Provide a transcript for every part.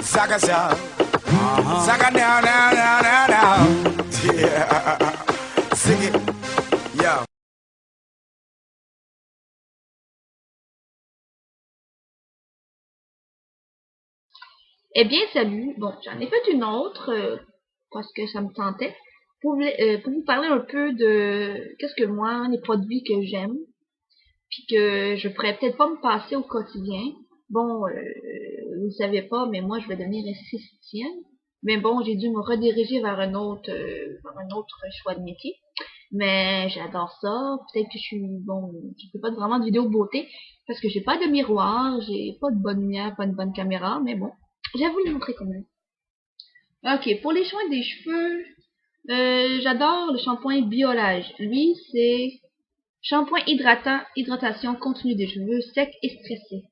Saka sound. Saka now, now, now, now, now. Yeah. Sing it. Yo. Eh bien, salut. Bon, j'en ai fait une autre parce que ça me tentait pour vous parler un peu de qu'est-ce que moi, les produits que j'aime, puis que je pourrais peut-être pas me passer au quotidien. Bon, vous savez pas, mais moi, je vais devenir esthéticienne. Mais bon, j'ai dû me rediriger vers vers un autre choix de métier. Mais j'adore ça. Peut-être que je fais pas vraiment de vidéo beauté parce que j'ai pas de miroir, j'ai pas de bonne lumière, pas de bonne caméra, mais bon, j'ai voulu le montrer quand même. Ok, pour les soins des cheveux, j'adore le shampoing Biolage. Lui, c'est shampoing hydratant, hydratation continue des cheveux secs et stressés.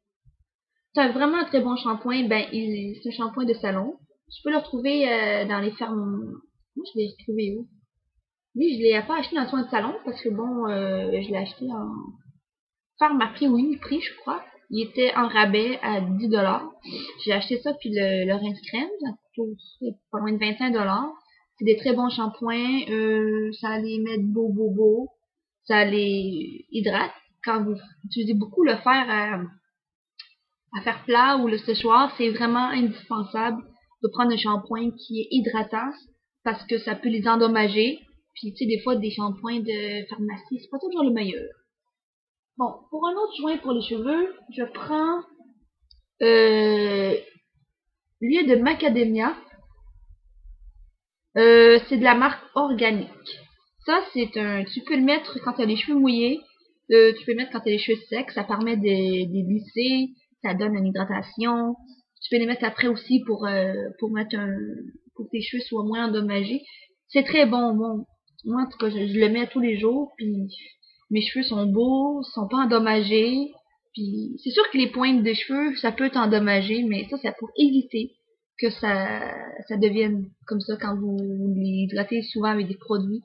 C'est vraiment un très bon shampoing. C'est un shampoing de salon. Tu peux le retrouver dans les fermes. Moi, je l'ai retrouvé où? Lui, je l'ai pas acheté dans le soin de salon parce que bon, je l'ai acheté en Pharmaprix ou Uniprix, je crois. Il était en rabais à 10 $. J'ai acheté ça puis le rince crème, ça coûte pas loin de 25 $. C'est des très bons shampoings, ça les met beau, ça les hydrate. Quand vous utilisez beaucoup le fer à faire plat ou le séchoir, c'est vraiment indispensable de prendre un shampoing qui est hydratant parce que ça peut les endommager. Puis tu sais, des fois des shampoings de pharmacie, c'est pas toujours le meilleur. Bon, pour un autre joint pour les cheveux, je prends l'huile de macadamia. C'est de la marque organique. Ça, tu peux le mettre quand tu as les cheveux mouillés. Tu peux le mettre quand tu as les cheveux secs. Ça permet de lisser. Ça donne une hydratation. Tu peux les mettre après aussi pour pour que tes cheveux soient moins endommagés. C'est très bon. Bon, moi, en tout cas, je le mets tous les jours. Puis mes cheveux sont beaux, sont pas endommagés. Puis c'est sûr que les pointes de cheveux, ça peut t'endommager, mais ça pour éviter que ça devienne comme ça quand vous les hydratez souvent avec des produits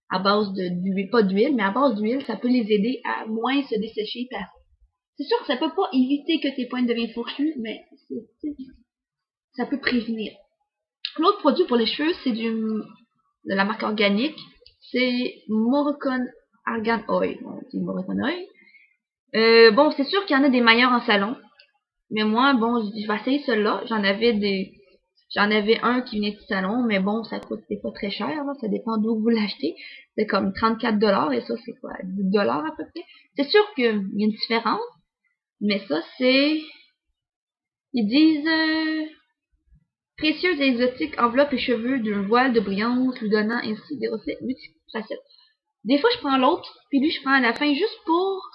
à base d'huile, pas d'huile, mais à base d'huile, ça peut les aider à moins se dessécher. C'est sûr que ça peut pas éviter que tes pointes deviennent fourchues, mais ça peut prévenir. L'autre produit pour les cheveux, c'est de la marque organique, c'est Moroccan Argan Oil. On dit Moroccan Oil. Bon, c'est sûr qu'il y en a des meilleurs en salon, mais moi, bon, je vais essayer celui-là. J'en avais un qui venait du salon, mais bon, ça coûte pas très cher, là. Ça dépend d'où vous l'achetez. C'est comme 34 $, et ça, c'est quoi, 10 $ à peu près. C'est sûr qu'il y a une différence, mais ça, ils disent, précieuse et exotique enveloppe les cheveux d'un voile de brillance, lui donnant ainsi des reflets multifacettes. Des fois, je prends l'autre, puis lui, je prends à la fin juste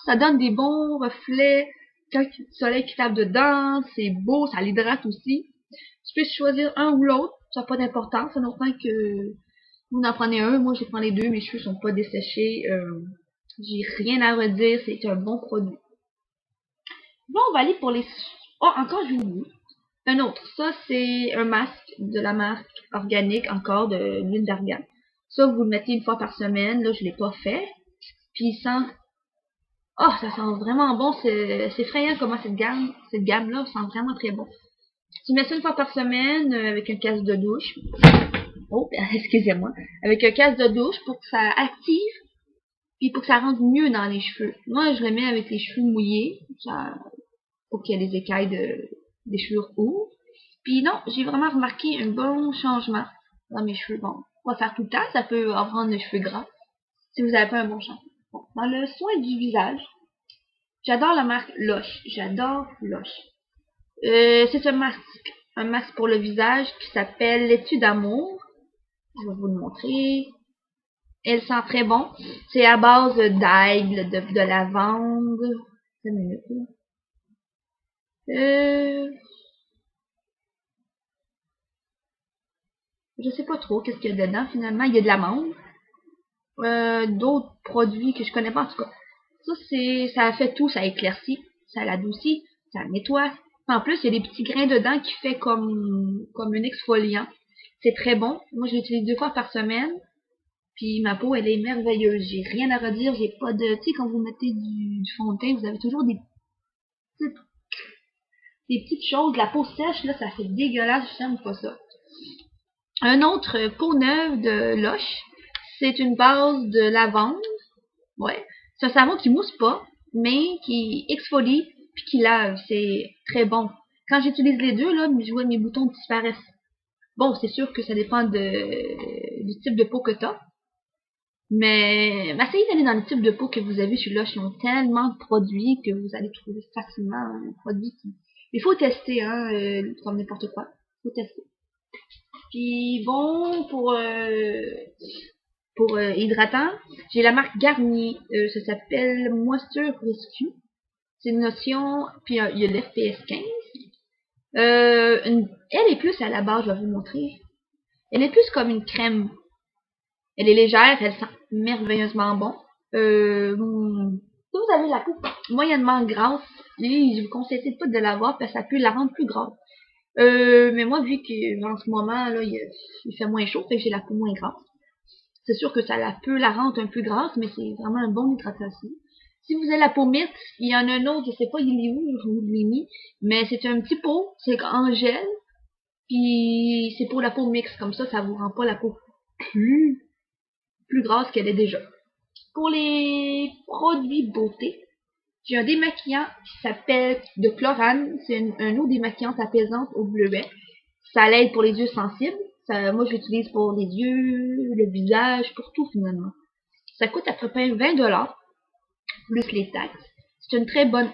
ça donne des bons reflets. Quand il y a du soleil qui tape dedans, c'est beau, ça l'hydrate aussi. Tu peux choisir un ou l'autre, ça n'a pas d'importance, ça autant que vous en prenez un. Moi, je prends les deux, mes cheveux sont pas desséchés. J'ai rien à redire, c'est un bon produit. Bon, on va aller pour les... Oh, encore, j'ai oublié. Un autre, ça, c'est un masque de la marque organique, encore, de l'huile d'argan. Ça, vous le mettez une fois par semaine. Là, je l'ai pas fait. Puis il sent... Oh, ça sent vraiment bon. C'est effrayant comment cette gamme-là sent vraiment très bon. Tu mets ça une fois par semaine avec un casque de douche. Oh, excusez-moi. Avec un casque de douche pour que ça active puis pour que ça rentre mieux dans les cheveux. Moi, je le mets avec les cheveux mouillés pour qu'il y ait des écailles des cheveux roux. Puis non, j'ai vraiment remarqué un bon changement dans mes cheveux. Bon, on va faire tout le temps, ça peut en rendre les cheveux gras si vous n'avez pas un bon shampoing. Bon, dans le soin du visage, j'adore la marque Lush. J'adore Lush. C'est un masque pour le visage qui s'appelle l'étude d'amour. Je vais vous le montrer. Elle sent très bon. C'est à base d'ail, de lavande. Une minute, là. Je sais pas trop qu'est-ce qu'il y a dedans finalement. Il y a de l'amande. D'autres produits que je connais pas en tout cas. Ça fait tout, ça éclaircit, ça l'adoucit, ça nettoie. En plus, il y a des petits grains dedans qui fait comme un exfoliant. C'est très bon. Moi, je l'utilise 2 fois par semaine. Puis ma peau, elle est merveilleuse. J'ai rien à redire. J'ai pas de... Tu sais, quand vous mettez du fond de teint, vous avez toujours des petites... des petites choses. La peau sèche, là, ça fait dégueulasse, j'aime pas ça. Un autre peau neuve de Lush, c'est une base de lavande. Ouais. C'est un savon qui mousse pas, mais qui exfolie puis qui lave. C'est très bon. Quand j'utilise les deux, là, je vois mes boutons disparaissent. Bon, c'est sûr que ça dépend du type de peau que t'as. Mais essayez d'aller dans le type de peau que vous avez chez Lush. Ils ont tellement de produits que vous allez trouver facilement un produit qui... Il faut tester, hein, comme n'importe quoi. Il faut tester. Puis bon, pour hydratant, j'ai la marque Garnier. Ça s'appelle Moisture Rescue. C'est une notion, puis il y a l'FPS 15. Elle est plus à la base, je vais vous montrer. Elle est plus comme une crème. Elle est légère, elle sent merveilleusement bon. Si vous avez la peau moyennement grasse, je vous conseille pas de l'avoir parce que ça peut la rendre plus grasse. Mais moi, vu qu'en ce moment, là, il fait moins chaud, fait que j'ai la peau moins grasse. C'est sûr que ça peut la rendre un peu grasse, mais c'est vraiment un bon hydratation. Si vous avez la peau mixte, il y en a un autre, je sais pas il est où, je vous l'ai mis, mais c'est un petit pot, c'est en gel, puis c'est pour la peau mixte, comme ça vous rend pas la peau plus grasse qu'elle est déjà. Pour les produits beauté, j'ai un démaquillant qui s'appelle de Chlorane, c'est un eau démaquillante apaisante au bleuet. Ça l'aide pour les yeux sensibles. Moi, je l'utilise pour les yeux, le visage, pour tout finalement. Ça coûte à peu près 20$, plus les taxes. C'est un très bon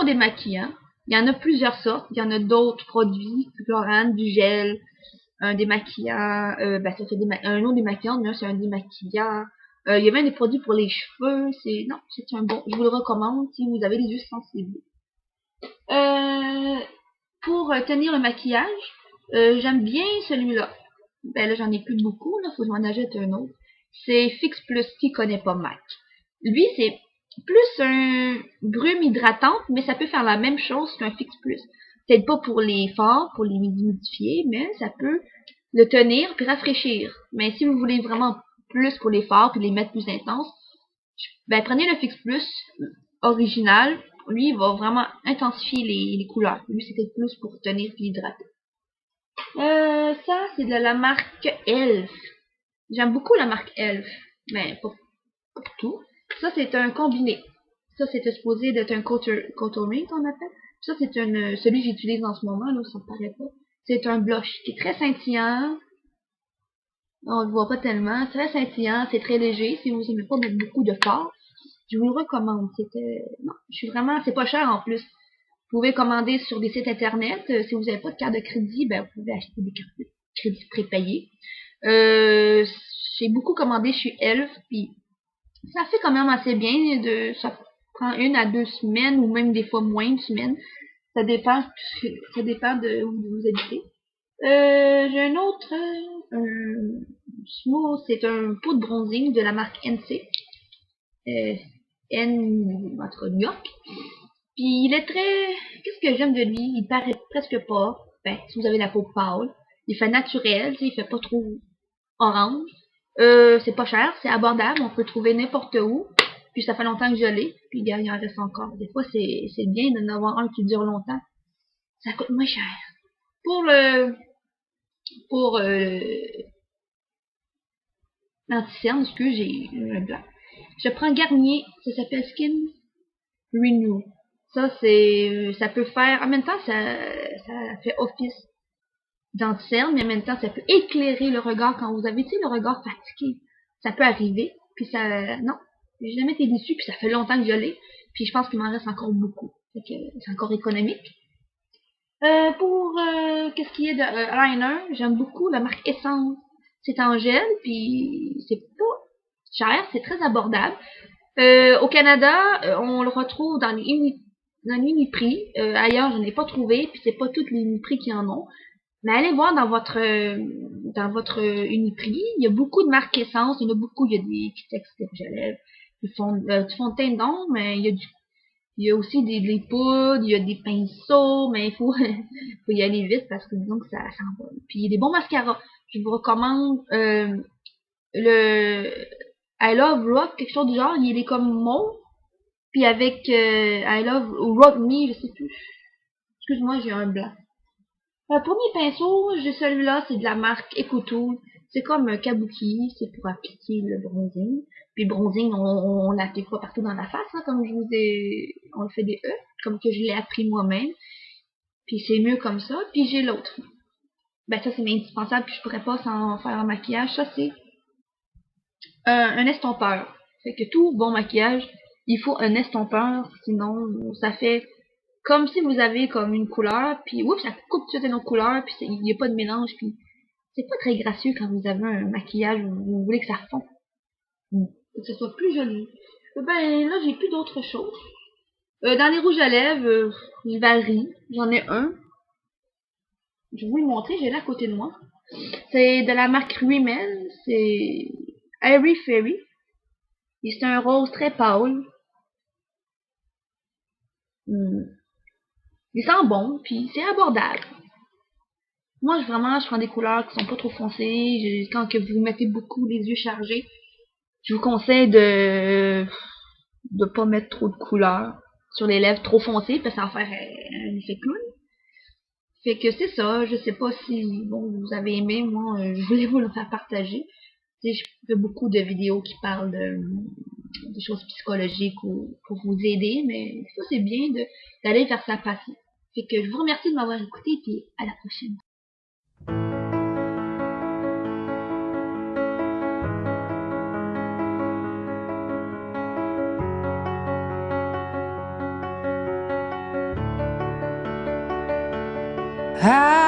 démaquillant. Il y en a plusieurs sortes. Il y en a d'autres produits, du chlorane, du gel, un démaquillant, ça fait un eau démaquillante, mais c'est un démaquillant. Il y a même des produits pour les cheveux. C'est un bon. Je vous le recommande si vous avez les yeux sensibles. Pour tenir le maquillage, j'aime bien celui-là. Ben là, j'en ai plus beaucoup, là, faut que je m'en achète un autre. C'est Fix Plus, qui connaît pas MAC. Lui, c'est plus un brume hydratante, mais ça peut faire la même chose qu'un Fix Plus. Peut-être pas pour les forts, pour les humidifier, mais ça peut le tenir puis rafraîchir. Mais si vous voulez vraiment plus pour les forts puis les mettre plus intenses, ben prenez le Fix Plus original. Lui, il va vraiment intensifier les couleurs. Lui, c'est peut-être plus pour tenir puis hydrater. Ça, c'est de la marque Elf. J'aime beaucoup la marque Elf, mais pas pour tout. Ça, c'est un combiné. Ça, c'est supposé d'être un contouring qu'on appelle. Ça, c'est celui que j'utilise en ce moment, là, ça me paraît pas. C'est un blush qui est très scintillant. On le voit pas tellement. Très scintillant, c'est très léger. Si vous aimez pas mettre beaucoup de fard, je vous le recommande. Non, c'est pas cher en plus. Vous pouvez commander sur des sites internet. Si vous n'avez pas de carte de crédit, ben vous pouvez acheter des cartes de crédit prépayées. J'ai beaucoup commandé chez Elf, puis ça fait quand même assez bien. Ça prend 1 à 2 semaines, ou même des fois moins de semaines. Ça dépend de où vous habitez. J'ai un autre Smooth, c'est un pot de bronzing de la marque NC. Entre New York. Puis il est très... Qu'est-ce que j'aime de lui? Il paraît presque pas. Ben, si vous avez la peau pâle. Il fait naturel, il fait pas trop orange. C'est pas cher, c'est abordable, on peut trouver n'importe où. Puis ça fait longtemps que je l'ai, puis il en reste encore. Des fois, c'est bien d'en avoir un qui dure longtemps. Ça coûte moins cher. Pour l'anti-cerne, j'ai un blanc. Je prends Garnier, ça s'appelle Skin Renew. Ça peut faire, en même temps, ça fait office d'anti-cerne, mais en même temps, ça peut éclairer le regard quand vous avez, le regard fatigué. Ça peut arriver, puis non, j'ai jamais été déçue, puis ça fait longtemps que je l'ai, puis je pense qu'il m'en reste encore beaucoup. Fait que c'est encore économique. Qu'est-ce qui est de liner, j'aime beaucoup la marque Essence. C'est en gel, puis c'est pas cher, c'est très abordable. Au Canada, on le retrouve dans les Uniprix. Ailleurs, je n'ai pas trouvé, puis c'est pas toutes les Uniprix qui en ont. Mais allez voir dans votre Uniprix, il y a beaucoup de marques Essence, il y en a beaucoup, il y a des textes rouge à lèvres, du fond de teint d'ombre, mais il y a aussi des poudres, il y a des pinceaux, mais il faut y aller vite parce que disons que ça s'envole. Puis il y a des bons mascaras. Je vous recommande le I Love Rock, quelque chose du genre, il est comme mauve, puis avec I Love Rock Me, je sais plus. Excuse-moi, j'ai un blanc. Pour mes pinceaux, j'ai celui-là, c'est de la marque Ecotool. C'est comme un kabuki, c'est pour appliquer le bronzing. Puis bronzing, on l'applique pas partout dans la face, hein, comme je vous ai... On le fait des E, comme que je l'ai appris moi-même. Puis c'est mieux comme ça. Puis j'ai l'autre. Ben ça, c'est indispensable, puis je pourrais pas sans faire un maquillage. Ça, c'est un estompeur. Fait que tout bon maquillage, il faut un estompeur, sinon ça fait comme si vous avez comme une couleur, puis oups, ça coupe toute une autre couleur, puis il n'y a pas de mélange, puis c'est pas très gracieux quand vous avez un maquillage où vous voulez que ça fond, que ce soit plus joli. Ben là, j'ai plus d'autres choses. Dans les rouges à lèvres, ils varient. J'en ai un. Je vais vous le montrer, j'ai là à côté de moi. C'est de la marque Rimmel, c'est Airy Fairy. Et c'est un rose très pâle. Il sent bon, puis c'est abordable. Moi, je prends des couleurs qui sont pas trop foncées. Quand que vous mettez beaucoup les yeux chargés, je vous conseille de pas mettre trop de couleurs sur les lèvres trop foncées, parce que ça va faire un effet clown. Fait que c'est ça. Je sais pas si bon vous avez aimé. Moi, je voulais vous le faire partager. Tu sais, je fais beaucoup de vidéos qui parlent des choses psychologiques ou pour vous aider, mais ça c'est bien d'aller vers sa passion. Fait que je vous remercie de m'avoir écouté et à la prochaine. I